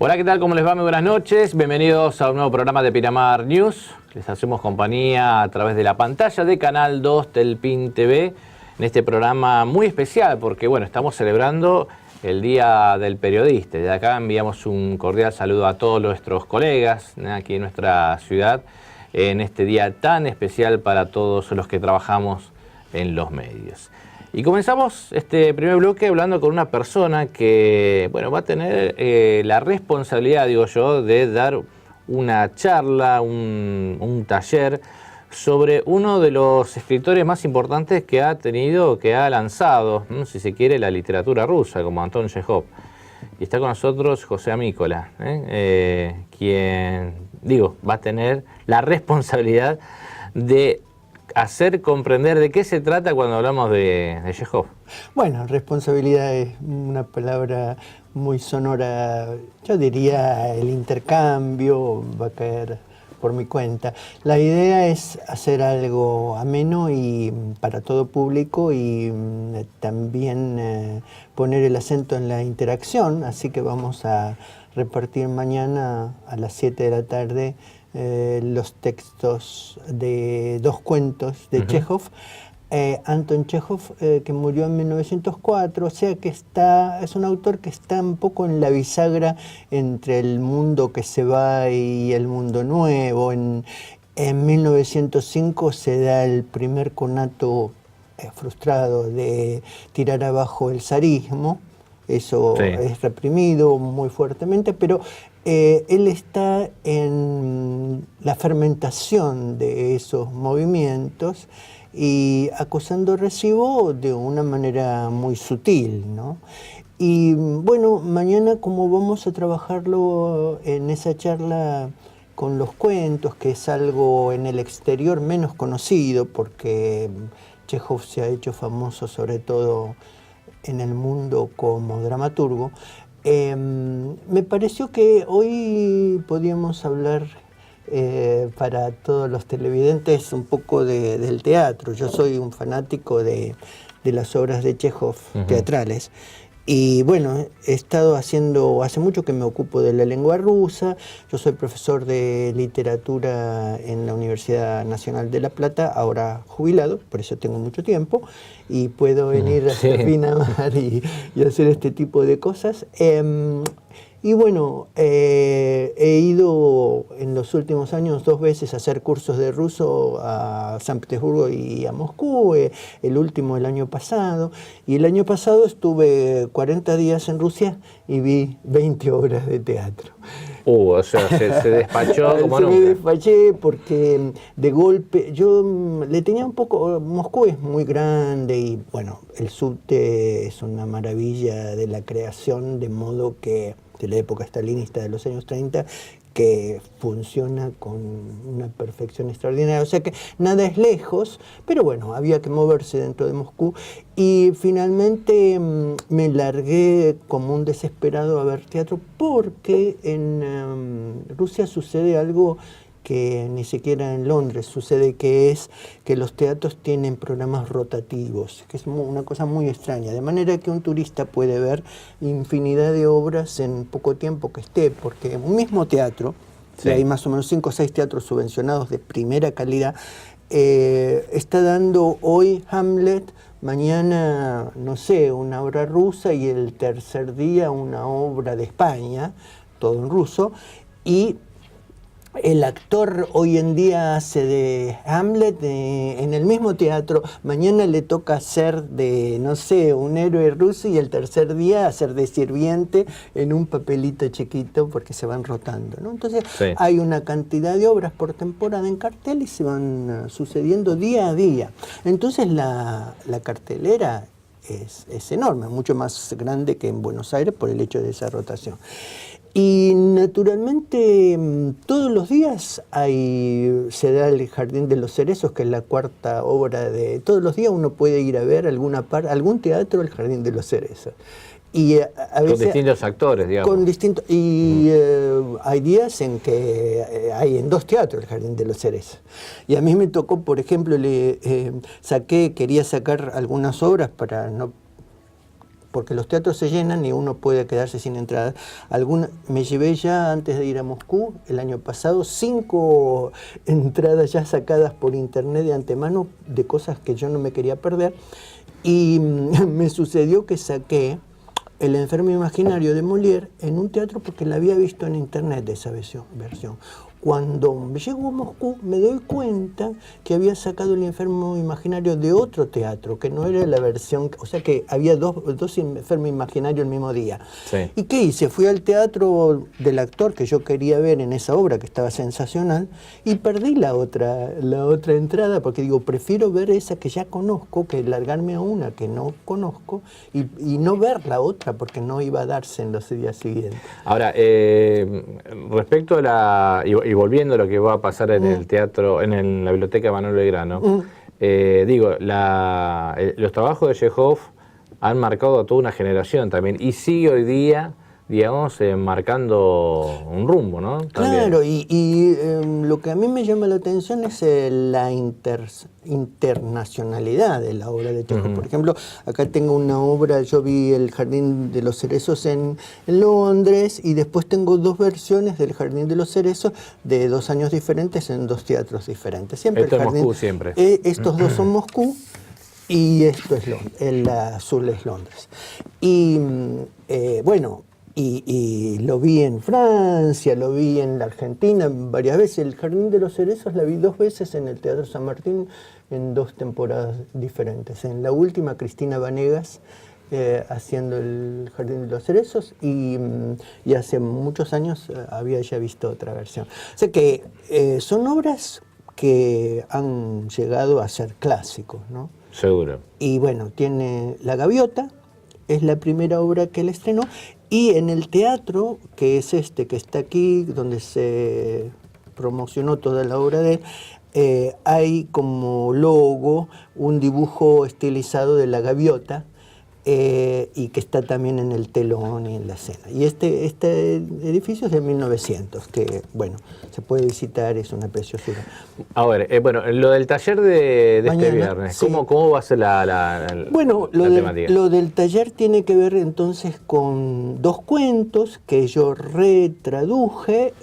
Hola, ¿qué tal? ¿Cómo les va? Muy buenas noches. Bienvenidos a un nuevo programa de Pinamar News. Les hacemos compañía a través de la pantalla de Canal 2 Telpin TV en este programa muy especial porque, bueno, estamos celebrando el Día del Periodista. Desde acá enviamos un cordial saludo a todos nuestros colegas aquí en nuestra ciudad en este día tan especial para todos los que trabajamos en los medios. Y comenzamos este primer bloque hablando con una persona que, bueno, va a tener la responsabilidad, digo yo, de dar una charla, un taller sobre uno de los escritores más importantes que ha tenido, que ha lanzado, si se quiere, la literatura rusa, como Anton Chejov. Y está con nosotros José Amícola, quien, digo, va a tener la responsabilidad de hacer comprender de qué se trata cuando hablamos de Chejov. Bueno, responsabilidad es una palabra muy sonora. Yo diría el intercambio, va a caer por mi cuenta. La idea es hacer algo ameno y para todo público y también poner el acento en la interacción, así que vamos a repartir mañana a las 7 de la tarde los textos de dos cuentos de Chejov. Anton Chejov, que murió en 1904, o sea que es un autor que está un poco en la bisagra entre el mundo que se va y el mundo nuevo. En 1905 se da el primer conato frustrado de tirar abajo el zarismo. Eso sí, es reprimido muy fuertemente, pero él está en la fermentación de esos movimientos y acusando recibo de una manera muy sutil, ¿no? Y bueno, mañana como vamos a trabajarlo en esa charla con los cuentos, que es algo en el exterior menos conocido, porque Chejov se ha hecho famoso sobre todo en el mundo como dramaturgo, me pareció que hoy podíamos hablar para todos los televidentes un poco del teatro. Yo soy un fanático de las obras de Chejov teatrales. Y bueno, he estado haciendo, hace mucho que me ocupo de la lengua rusa. Yo soy profesor de literatura en la Universidad Nacional de La Plata, ahora jubilado, por eso tengo mucho tiempo, y puedo venir a Pinamar y hacer este tipo de cosas. Y bueno, he ido en los últimos años 2 veces a hacer cursos de ruso a San Petersburgo y a Moscú, el último el año pasado. Y el año pasado estuve 40 días en Rusia y vi 20 obras de teatro. O sea, se despachó como nunca. Me despaché porque de golpe, yo le tenía un poco, Moscú es muy grande y bueno, el subte es una maravilla de la creación, de modo que de la época stalinista de los años 30, que funciona con una perfección extraordinaria. O sea que nada es lejos, pero bueno, había que moverse dentro de Moscú. Y finalmente me largué como un desesperado a ver teatro, porque en Rusia sucede algo que ni siquiera en Londres sucede, que es que los teatros tienen programas rotativos, que es una cosa muy extraña, de manera que un turista puede ver infinidad de obras en poco tiempo que esté, porque un mismo teatro, sí, y hay más o menos 5 o 6 teatros subvencionados de primera calidad, está dando hoy Hamlet, mañana, no sé, una obra rusa, y el tercer día una obra de España, todo en ruso, y el actor hoy en día hace de Hamlet en el mismo teatro, mañana le toca hacer de, no sé, un héroe ruso, y el tercer día hacer de sirviente en un papelito chiquito, porque se van rotando, ¿no? Entonces sí, hay una cantidad de obras por temporada en cartel y se van sucediendo día a día. Entonces la cartelera es enorme, mucho más grande que en Buenos Aires por el hecho de esa rotación. Y naturalmente todos los días se da el Jardín de los Cerezos, que es la 4ª obra de... Todos los días uno puede ir a ver algún teatro del Jardín de los Cerezos. Y a veces, con distintos actores, digamos. Hay días en que hay en 2 teatros el Jardín de los Cerezos. Y a mí me tocó, por ejemplo, quería sacar algunas obras para no porque los teatros se llenan y uno puede quedarse sin entrada. Me llevé ya, antes de ir a Moscú, el año pasado, 5 entradas ya sacadas por internet de antemano de cosas que yo no me quería perder. Y me sucedió que saqué El enfermo imaginario de Molière en un teatro porque la había visto en internet de esa versión. Cuando llego a Moscú me doy cuenta que había sacado El enfermo imaginario de otro teatro, que no era la versión, o sea que había dos enfermos imaginarios el mismo día. Sí. ¿Y qué hice? Fui al teatro del actor que yo quería ver en esa obra que estaba sensacional y perdí la otra entrada porque digo, prefiero ver esa que ya conozco que largarme a una que no conozco y no ver la otra porque no iba a darse en los días siguientes. Ahora, respecto a y volviendo a lo que va a pasar en el teatro, en la biblioteca Manuel Belgrano, los trabajos de Chekhov han marcado a toda una generación también y sigue hoy día, digamos, marcando un rumbo, ¿no? También. Claro, y lo que a mí me llama la atención es la internacionalidad de la obra de Chekhov. Por ejemplo, acá tengo una obra, yo vi El Jardín de los Cerezos en Londres y después tengo 2 versiones del Jardín de los Cerezos de 2 años diferentes en 2 teatros diferentes. Siempre esto el es jardín, Moscú siempre. Estos 2 son Moscú y esto es el azul es Londres. Y bueno, y lo vi en Francia, lo vi en la Argentina varias veces. El Jardín de los Cerezos la vi 2 veces en el Teatro San Martín en 2 temporadas diferentes. En la última, Cristina Vanegas haciendo el Jardín de los Cerezos y hace muchos años había ya visto otra versión. O sea que son obras que han llegado a ser clásicos, ¿no? Seguro. Y bueno, tiene La Gaviota, es la primera obra que él estrenó, y en el teatro, que es este que está aquí, donde se promocionó toda la obra de él, hay como logo un dibujo estilizado de la gaviota, y que está también en el telón y en la escena. Y este edificio es de 1900, que bueno, se puede visitar, es una preciosura. A ver, bueno, lo del taller de Mañana, este viernes, sí. ¿cómo va a ser la temática? Lo del taller tiene que ver entonces con 2 cuentos que yo retraduje.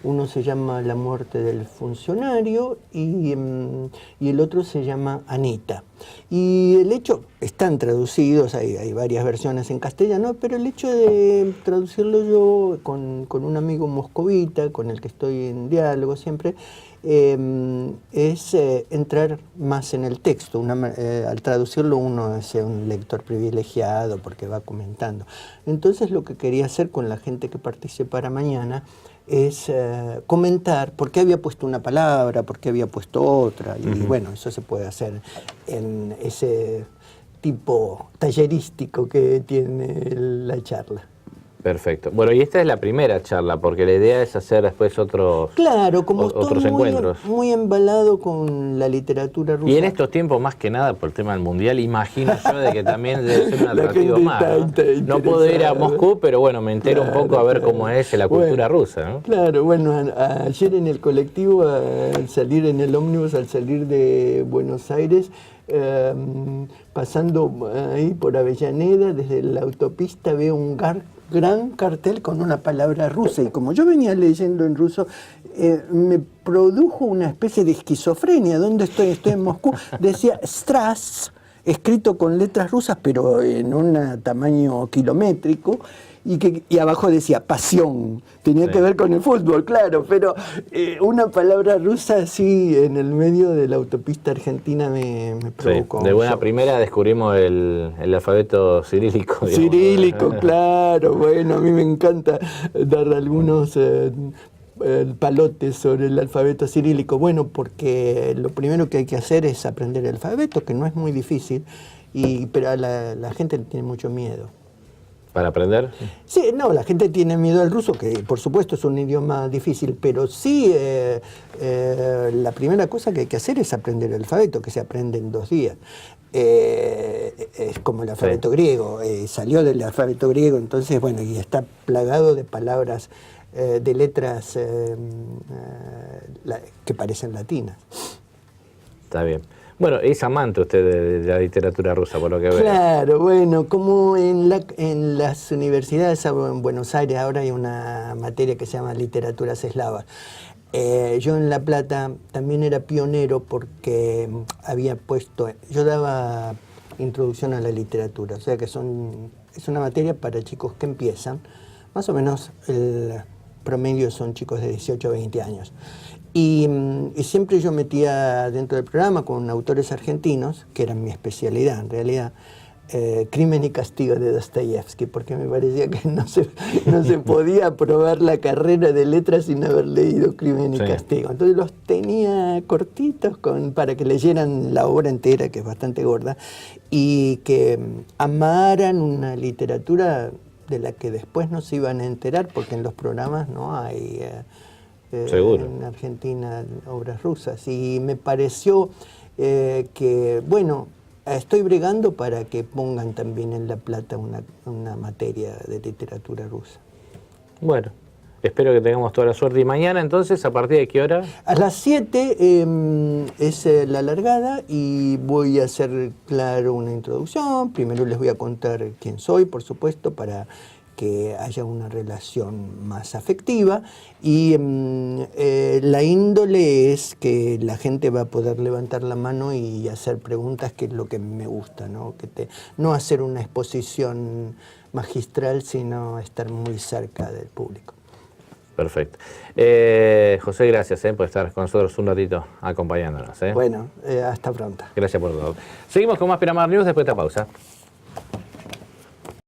Uno se llama La muerte del funcionario y el otro se llama Anita. Y el hecho, están traducidos, hay varias versiones en castellano, pero el hecho de traducirlo yo con un amigo moscovita, con el que estoy en diálogo siempre, es entrar más en el texto. Al traducirlo uno es un lector privilegiado porque va comentando. Entonces lo que quería hacer con la gente que participara mañana es comentar por qué había puesto una palabra, por qué había puesto otra, y bueno, eso se puede hacer en ese tipo tallerístico que tiene la charla. Perfecto. Bueno, y esta es la primera charla, porque la idea es hacer después otros encuentros. Muy embalado con la literatura rusa. Y en estos tiempos, más que nada, por el tema del Mundial, imagino yo de que también debe ser un atractivo más, ¿no? No puedo ir a Moscú, pero bueno, me entero un poco a ver cómo es la cultura rusa, ¿no? Claro, bueno, ayer en el colectivo, al salir en el ómnibus, al salir de Buenos Aires, pasando ahí por Avellaneda, desde la autopista veo un gran cartel con una palabra rusa, y como yo venía leyendo en ruso, me produjo una especie de esquizofrenia. ¿Dónde estoy? Estoy en Moscú. Decía Strass, escrito con letras rusas, pero en un tamaño kilométrico, y abajo decía pasión. Tenía que ver con el fútbol, claro, pero una palabra rusa así en el medio de la autopista argentina me provocó. De buena primera descubrimos el alfabeto cirílico. Digamos. Cirílico, claro. Bueno, a mí me encanta dar algunos palotes sobre el alfabeto cirílico. Bueno, porque lo primero que hay que hacer es aprender el alfabeto, que no es muy difícil, pero a la gente le tiene mucho miedo. ¿Para aprender? Sí, no, la gente tiene miedo al ruso, que por supuesto es un idioma difícil, pero sí, la primera cosa que hay que hacer es aprender el alfabeto, que se aprende en 2 días. Es como el alfabeto griego, salió del alfabeto griego, entonces, bueno, y está plagado de palabras, de letras que parecen latinas. Está bien. Bueno, es amante usted de la literatura rusa, por lo que veo. Claro, bueno, como en las universidades en Buenos Aires ahora hay una materia que se llama literaturas eslavas. Yo en La Plata también era pionero porque yo daba introducción a la literatura, o sea que es una materia para chicos que empiezan, más o menos el promedio son chicos de 18 a 20 años. Y siempre yo metía dentro del programa con autores argentinos, que eran mi especialidad en realidad, Crimen y Castigo de Dostoyevsky, porque me parecía que no se podía aprobar la carrera de letras sin haber leído Crimen y Castigo. Entonces los tenía cortitos para que leyeran la obra entera, que es bastante gorda, y que amaran una literatura de la que después no se iban a enterar, porque en los programas no hay... Seguro. En Argentina obras rusas, y me pareció que, bueno, estoy bregando para que pongan también en La Plata una materia de literatura rusa. Bueno, espero que tengamos toda la suerte. ¿Y mañana entonces, a partir de qué hora? A las 7 es la largada y voy a hacer, claro, una introducción. Primero les voy a contar quién soy, por supuesto, para que haya una relación más afectiva, y la índole es que la gente va a poder levantar la mano y hacer preguntas, que es lo que me gusta, ¿no? No hacer una exposición magistral, sino estar muy cerca del público. Perfecto. José, gracias por estar con nosotros un ratito acompañándonos. Bueno, hasta pronto. Gracias por todo. Seguimos con más Pinamar News después de esta pausa.